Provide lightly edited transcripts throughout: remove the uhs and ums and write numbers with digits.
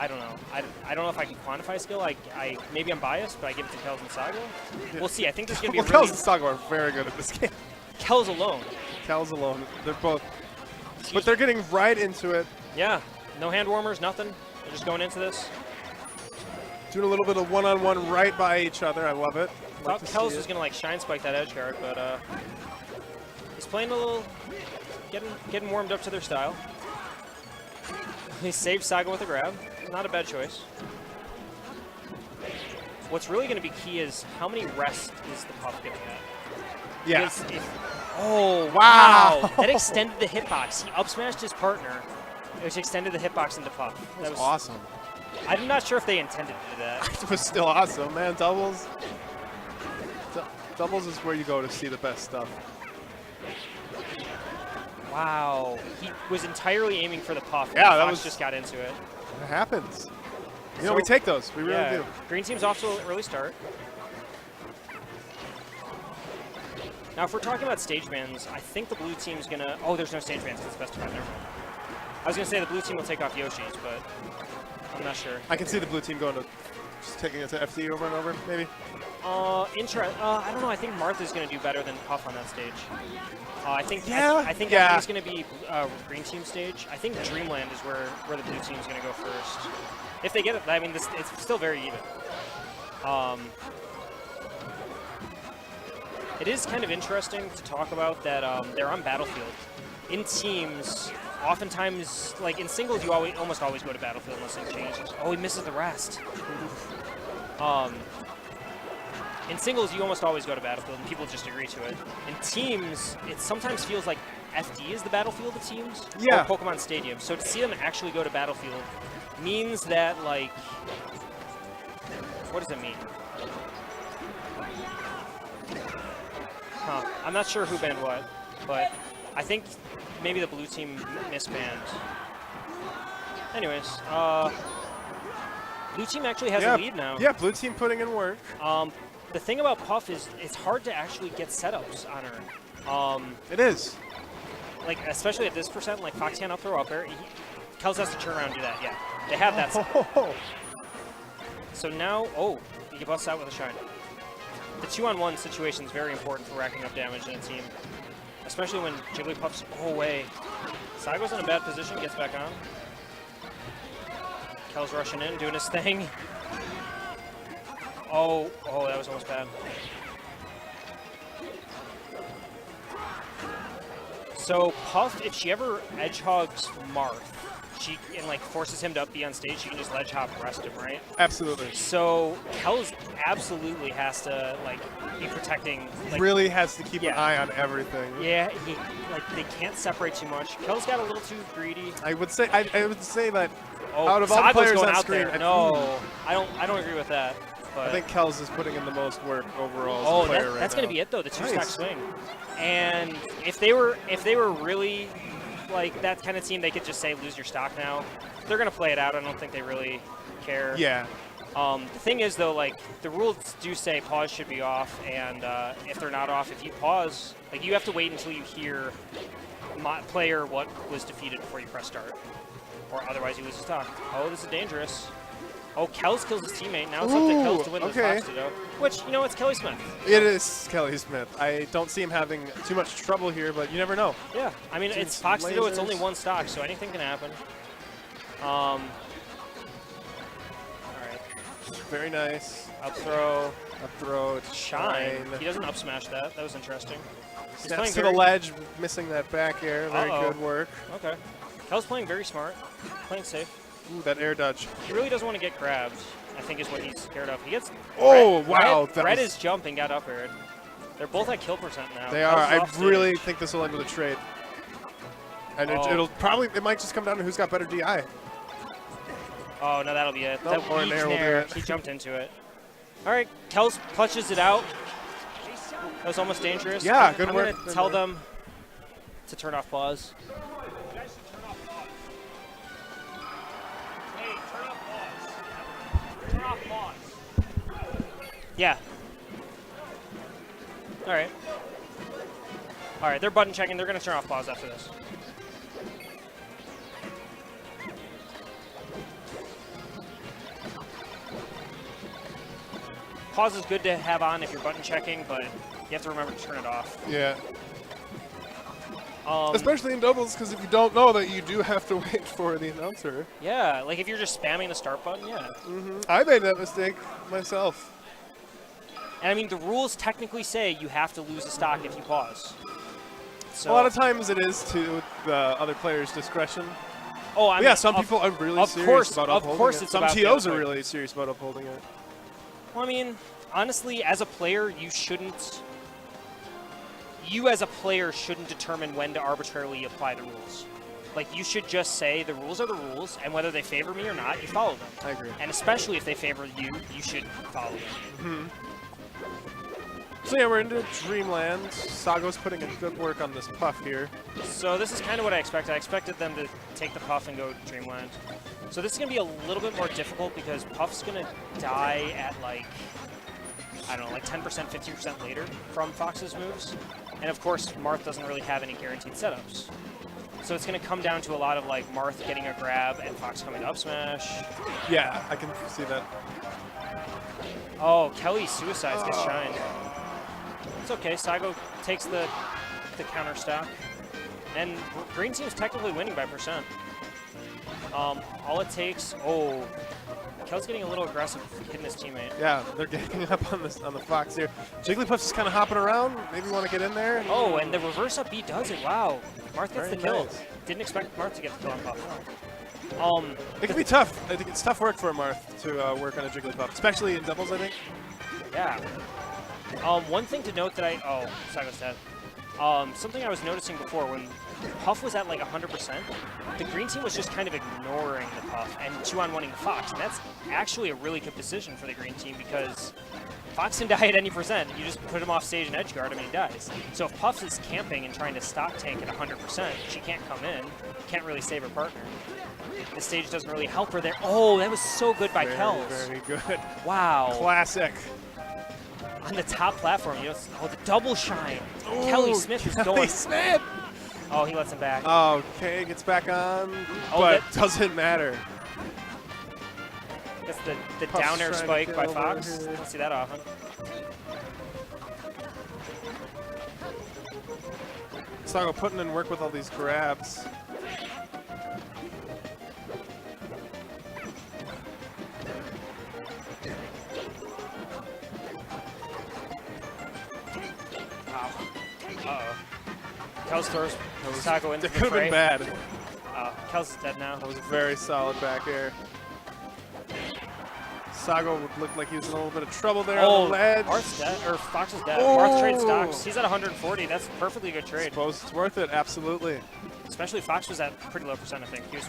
I don't know. I don't know if I can quantify skill. Maybe I'm biased, but I give it to Kels and Sago. Yeah. We'll see. I think this is going to be Kels and Sago are very good at this game. Kels alone. Kels alone. They're both. But they're getting right into it. Yeah. No hand warmers, nothing. They're just going into this. Doing a little bit of one-on-one right by each other. I love it. Thought Kels was going to like shine spike that edge guard, but he's playing a little, getting warmed up to their style. He saved Sago with a grab. Not a bad choice. What's really going to be key is how many rests is the Puff going to get? Yeah. Oh, wow. That extended the hitbox. He up smashed his partner, which extended the hitbox into Puff. That was awesome. I'm not sure if they intended to do that. It was still awesome, man. Doubles. Doubles is where you go to see the best stuff. Wow. He was entirely aiming for the Puff. Yeah, that just got into it. It happens. You know, we take those. We really do. Green team's off to an early start. Now, if we're talking about stage bans, I think the blue team's going to... Oh, there's no stage bans because it's best of 5. Never mind. I was going to say the blue team will take off Yoshi's, but I'm not sure. I can see the blue team going to... Just taking it to FD over and over, maybe? I don't know. I think Martha's going to do better than Puff on that stage. I think it's going to be green team stage. I think Dreamland is where the blue team's going to go first. If they get it, I mean, it's still very even. It is kind of interesting to talk about that they're on Battlefield. In teams, oftentimes, like in singles, you almost always go to Battlefield unless it changes. Oh, he misses the rest. In singles, you almost always go to Battlefield, and people just agree to it. In teams, it sometimes feels like FD is the Battlefield of teams, or Pokemon Stadium. So to see them actually go to Battlefield means that, like, what does it mean? Huh. I'm not sure who banned what, but I think maybe the blue team misbanned. Anyways, blue team actually has a lead now. Yeah, blue team putting in work. The thing about Puff is it's hard to actually get setups on her. It is. Like, especially at this percent, like Fox can't up throw up air. Kels has to turn around and do that, yeah. They have that set. So now, he busts out with a shine. The 2-on-1 situation is very important for racking up damage in a team, especially when Jigglypuff's away. Sago's in a bad position, gets back on. Kels rushing in, doing his thing. Oh, that was almost bad. So Puff, if she ever edge hogs Marth, and like forces him to up B on stage, she can just ledge hop rest him, right? Absolutely. So Kels absolutely has to like be protecting. Like, really has to keep an eye on everything. Yeah, they can't separate too much. Kels got a little too greedy. I would say that out of all the players on screen, I don't agree with that. But I think Kels is putting in the most work overall as a player that's going to be it though. The two-stack swing. And if they were really like that kind of team, they could just say lose your stock now. They're going to play it out. I don't think they really care. Yeah. The thing is though, like the rules do say pause should be off, and if they're not off, if you pause, like you have to wait until you hear player what was defeated before you press start, or otherwise you lose your stock. Oh, this is dangerous. Oh, Kels kills his teammate. Now it's up to Kels to win this Fox Ditto. Which, you know, it's Kelly Smith. It is Kelly Smith. I don't see him having too much trouble here, but you never know. Yeah, I mean, it's Fox Ditto. It's only one stock, so anything can happen. All right. Very nice. Up throw. Up throw. Shine. He doesn't up smash that. That was interesting. He's playing to the ledge, missing that back air. Very good work. Okay. Kel's playing very smart. Playing safe. Ooh, that air dodge. He really doesn't want to get grabbed, I think is what he's scared of. He gets... wow. Red is jumping, got up aired. They're both at kill percent now. They are. I really think this will end with a trade. And it might just come down to who's got better DI. Oh, no, that'll be it. Nope, That weak nair, he jumped into it. All right, Kels clutches it out. That was almost dangerous. Yeah, good work. I'm going to tell them to turn off pause. Yeah. All right. All right, they're button checking. They're going to turn off pause after this. pause is good to have on if you're button checking, but you have to remember to turn it off. Yeah. Especially in doubles, because if you don't know that, you do have to wait for the announcer. Yeah, like if you're just spamming the start button, yeah. I made that mistake myself. And I mean, the rules technically say you have to lose a stock if you pause. So, A lot of times it is to the other player's discretion. oh, I mean, Yeah, some people are really serious about upholding of course it. it's Some about the TOs other are player. really serious about upholding it. Well, I mean, honestly, as a player, you as a player shouldn't determine when to arbitrarily apply the rules. Like, you should just say the rules are the rules, and whether they favor me or not, you follow them. I agree. And especially if they favor you, you should follow them. So yeah, we're into Dreamland. Sago's putting in good work on this puff here. So this is kind of what I expected. I expected them to take the puff and go Dreamland. So this is going to be a little bit more difficult because puff's going to die at like, I don't know, like 10%, 15% later from Fox's moves. And of course, Marth doesn't really have any guaranteed setups. So it's going to come down to a lot of like Marth getting a grab and Fox coming to up smash. Yeah, I can see that. Oh, Kelly suicides gets shined. It's okay. Sago takes the counter stock. And green team's technically winning by percent. All it takes... Oh, Kel's getting a little aggressive hitting his teammate. Yeah, they're getting up on the Fox here. Jigglypuff's just kind of hopping around. Maybe want to get in there. Oh, and the reverse up B does it. Wow. Marth gets the kill. Nice. Didn't expect Marth to get the kill on Puff. It can be tough. I think it's tough work for a Marth to work on a Jigglypuff, especially in doubles, I think. Yeah. One thing to note that Oh, Sago's dead. Something I was noticing before, when Puff was at like 100%, the green team was just kind of ignoring the Puff and 2-on-1ing the Fox. And that's actually a really good decision for the green team because Fox can die at any percent. You just put him off stage and edge guard him and he dies. So if Puff is camping and trying to stock tank at 100%, she can't come in, can't really save her partner. The stage doesn't really help her there. Oh, that was so good by Kels. Very good. Wow. Classic. On the top platform, you know, oh, the double shine. Ooh, Kelly Smith is Kelly going. Smith. Oh, he lets him back. Okay, gets back on, Oh, but that- doesn't matter. That's the Puff's down air trying to spike get by over Fox. here. Don't see that often. Sago putting in work with all these grabs. Wow. Uh-oh. Kels throws Sago into That the could have fray. been bad. Kels is dead now. That was a very solid back air. Sago would look like he was in a little bit of trouble there on the ledge. Marth's dead, or Fox is dead. Oh. Marth trades stocks. He's at 140. That's a perfectly good trade. Suppose it's worth it, absolutely. Especially Fox was at pretty low percent, I think. He was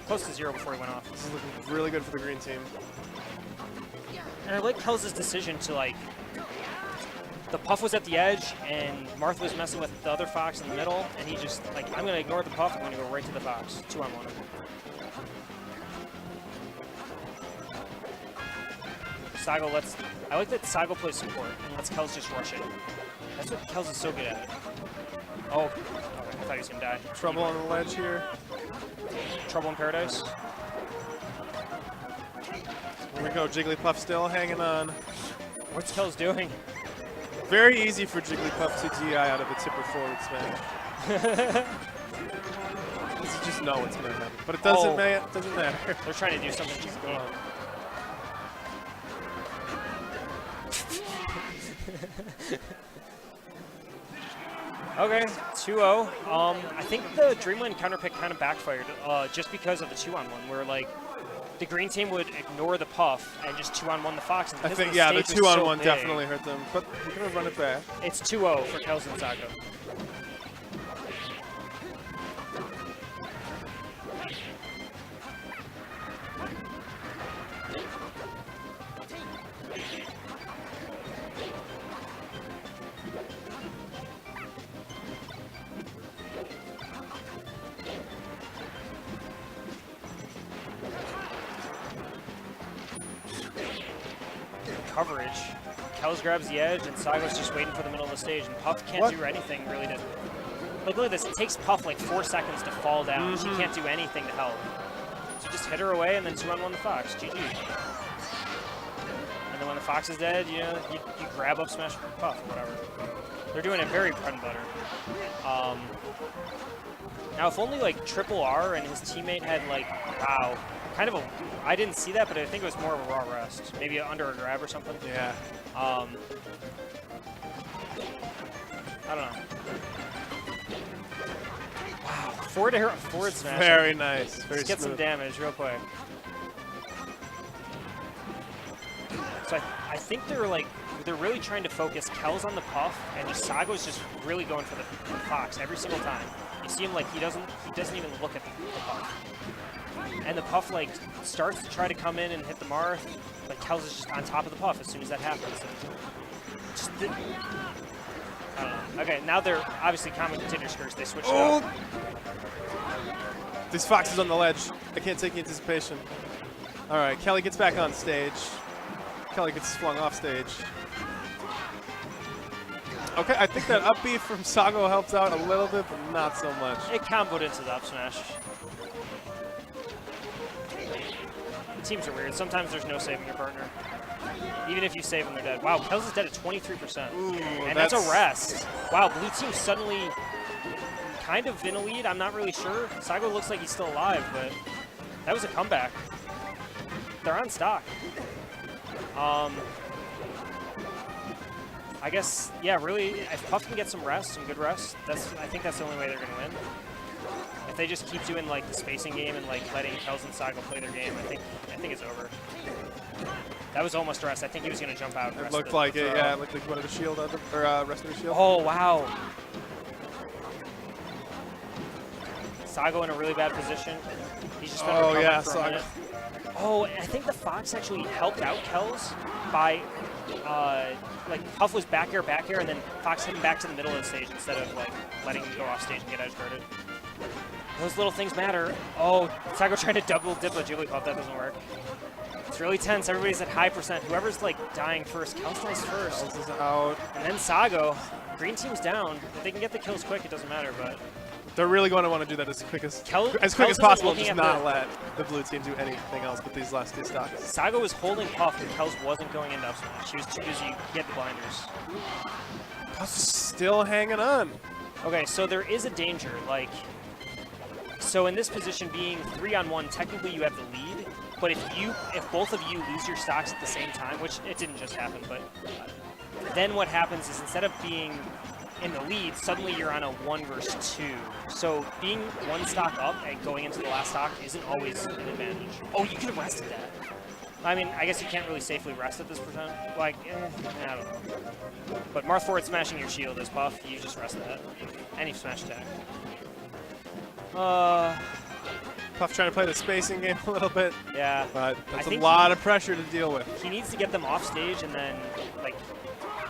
close to 0 before he went off. This is looking really good for the green team. And I like Kels' decision to, like, the Puff was at the edge, and Marth was messing with the other Fox in the middle, and he just, like, I'm going to ignore the Puff, I'm going to go right to the Fox. 2-on-1. Sago lets... I like that Sago plays support and lets Kels just rush it. That's what Kels is so good at. Oh, okay, I thought he was going to die. Trouble on the ledge here. Trouble in Paradise. Here we go, Jigglypuff still hanging on. What's Kels doing? Very easy for Jigglypuff to DI out of the tipper forward smash. You just know what's going to happen. But it doesn't, doesn't matter. They're trying to do something just good. Okay, 2-0. I think the Dreamland counter pick kind of backfired just because of the 2-on-1, where like the green team would ignore the Puff and just 2-on-1 the Fox. And I think, yeah, the 2-on-1 definitely hurt them, but we're going to run it back. It's 2-0 for Kels and Sago. Coverage. Kels grabs the edge, and Sago's just waiting for the middle of the stage, and Puff can't do anything really to... Like, look at this. It takes Puff like 4 seconds to fall down. She can't do anything to help. So just hit her away, and then 2-on-1 the Fox. GG. And then when the Fox is dead, you know, you grab up smash Puff, whatever. They're doing it very bread and butter. Now, if only like triple R and his teammate had like, wow, kind of a, I didn't see that, but I think it was more of a raw rest. Maybe under a grab or something. Yeah. I don't know. Wow, forward smash. Very nice. Very Let's get some smooth. damage real quick. So I think they're really trying to focus Kels on the Puff, and just Sago's just really going for the Fox every single time. You see him like he doesn't even look at the Puff. And the Puff like starts to try to come in and hit the Marth, but Kels is just on top of the Puff as soon as that happens. Just I don't know. Okay, now they're obviously common contenders curse. They switched it up. This Fox is on the ledge. I can't take the anticipation. All right, Kelly gets back on stage. Kelly gets flung off stage. Okay, I think that up B from Sago helps out a little bit, but not so much. It comboed into the up smash. The teams are weird. Sometimes there's no saving your partner. Even if you save them, they're dead. Wow, Kels is dead at 23%. Ooh, and that's a rest. Wow, blue team suddenly kind of in a lead. I'm not really sure. Sago looks like he's still alive, but that was a comeback. They're on stock. I guess, yeah, really, if Puff can get some rest, some good rest, I think that's the only way they're going to win. If they just keep doing like the spacing game and like letting Kels and Sago play their game, I think it's over. That was almost a rest. I think he was going to jump out. It looked like it, yeah. It looked like he wanted a shield under, or rest of the shield. Oh, wow. Sago in a really bad position. He's just been recovering for a minute. Oh, I think the Fox actually helped out Kels by, like, Puff was back air, and then Fox hit him back to the middle of the stage instead of, like, letting him go off stage and get edge guarded. Those little things matter. Oh, Sago trying to double dip a Jigglypuff. That doesn't work. It's really tense. Everybody's at high percent. Whoever's, like, dying first. Kels dies first. Kels is out. And then Sago. Green team's down. If they can get the kills quick, it doesn't matter, but... They're really going to want to do that as quick as Kels possible, just not let the blue team do anything else with these last two stocks. Sago was holding Puff, and Kels wasn't going into up smash. He was too busy get the blinders. Puff's still hanging on. Okay, so there is a danger. Like, so in this position, being 3-on-1, technically you have the lead. But if both of you lose your stocks at the same time, which it didn't just happen, but then what happens is instead of being in the lead, suddenly you're on a 1 versus 2. So being one stock up and going into the last stock isn't always an advantage. Oh, you could have rested that. I mean, I guess you can't really safely rest at this percent. Like, I don't know. But Marth forward smashing your shield is Puff. You just rest that. Any smash attack. Puff trying to play the spacing game a little bit. Yeah. But that's a lot of pressure to deal with. He needs to get them off stage and then, like,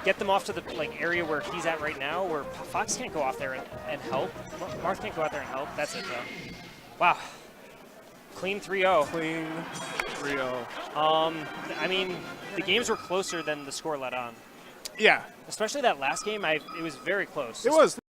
get them off to the area where he's at right now, where Fox can't go off there and help. Marth can't go out there and help. That's it, though. Wow. Clean 3-0. Clean 3-0. I mean, the games were closer than the score let on. Yeah. Especially that last game, it was very close. It was.